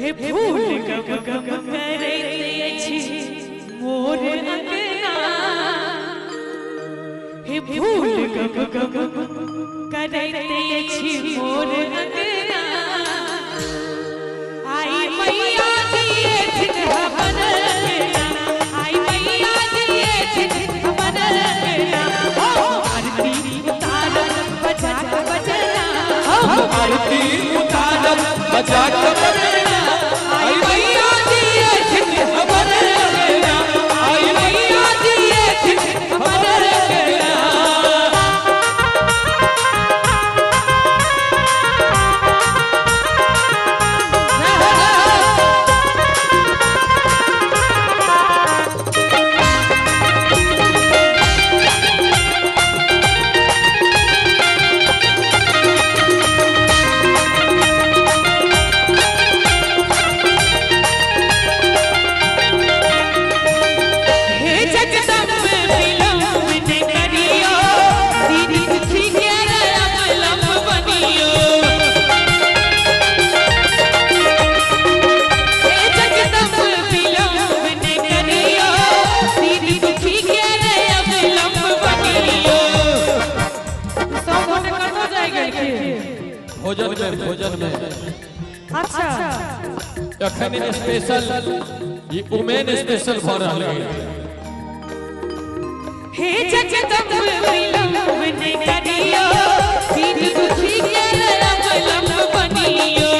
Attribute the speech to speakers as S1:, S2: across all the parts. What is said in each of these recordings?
S1: हे फूल गम गम करे छी मोर अंगना हे फूल गम गम करे छी मोर अंगना आई मैया दिए छिन हमर आई मैया दिए छिन हमर आरती उतारब बजा के बजना
S2: आरती उतारब बजा के बजना आई मैया दिए छिन हमर आई मैया दिए छिन हमर भोजन में
S1: अच्छा
S2: अखन स्पेशल ये उमेन स्पेशल भ रहल है
S1: हे जगदम्ब विलंब ने करियो दीन दुखी के अवलंब बनियो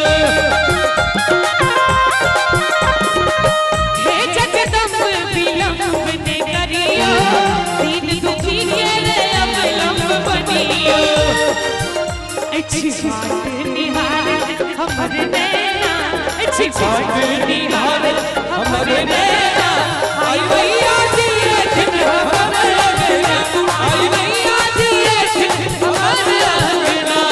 S1: हे जगदम्ब विलंब ने करियो दीन दुखी के अवलंब बनियो अच्छी बात निहार हमर नैना अच्छी बात निहार हमर नैना आई मैया दिए छिन हमर आई मैया दिए छिन हमर अंगना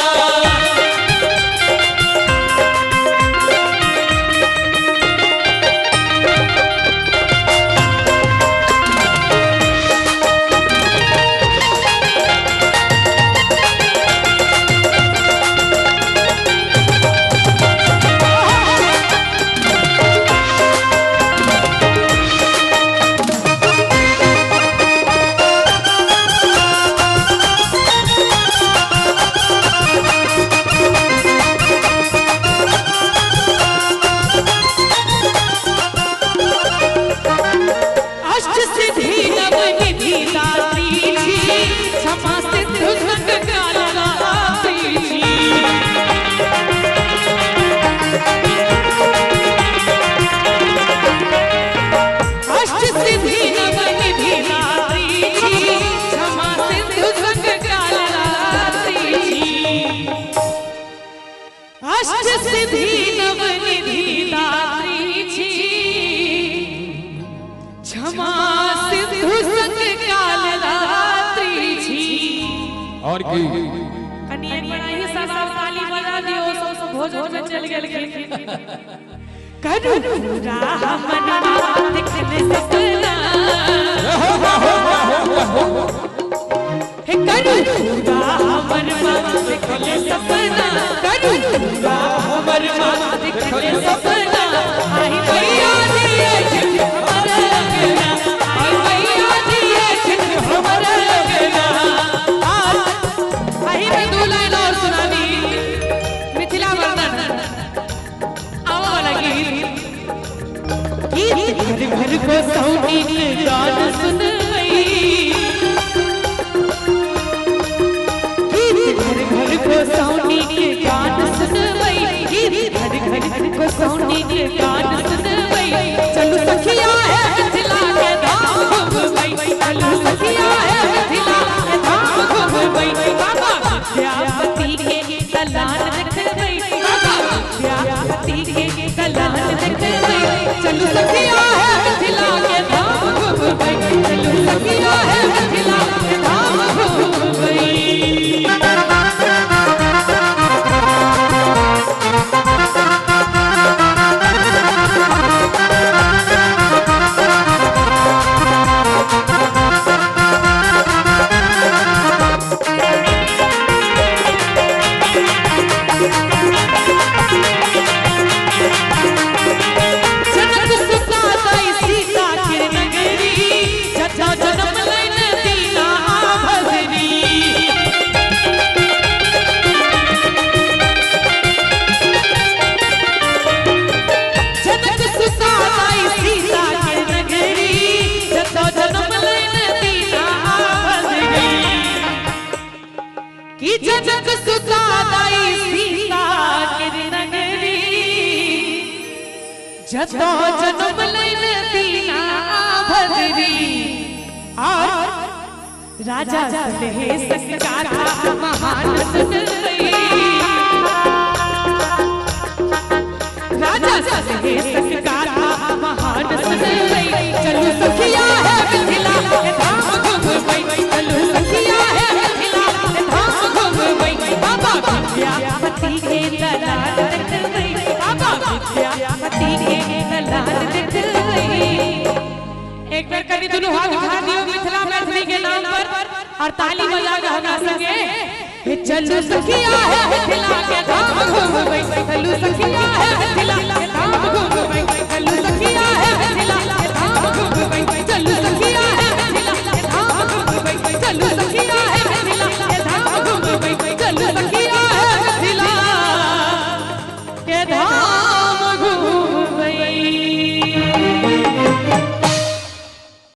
S2: और की
S1: कनिया बड़ा ही ससा ताली बजा दियो सब भोज में चल गेल करू पूरा मनवा देखने सपना हे करू पूरा मनवा देखने सपना करू पूरा मनवा देखने सपना आई मैया दिए छिन हमर अंगना आई मैया दिए छिन हमर अंगना घर को सौनी के गान सुनवई घर को सौनी के गान सुनवई घर को सौनी के गान सुनवई चलू सखिया है मिथिला के धाम घूमवई चलू सखिया है मिथिला के धाम घूमवई बाबा विद्यापति के कलान देखवई बाबा विद्यापति के कलान देखवई चलू सखिया है मिथिला के धाम घूमवई चलू सखिया है जतो जन्म लैने दीना भदरी और राजा सलहेश का था महान सुनवई राजा सलहेश का था महान सुनवई चलू सखिया है मिथिला के धाम घूमवई चलू सखिया है मिथिला के धाम घूमवई बाबा विद्यापति के दलाल देखवई बाबा विद्यापति के दलाल देखवई। एक बार कभी दोनों हाथ उठा दियो मिथिला मैथिली के नाम पर और ताली बजा के हमरा संगे चलू सखिया है मिथिला के धाम घूमवई चलू सखिया है मिथिला के धाम घूमवई चलू सखिया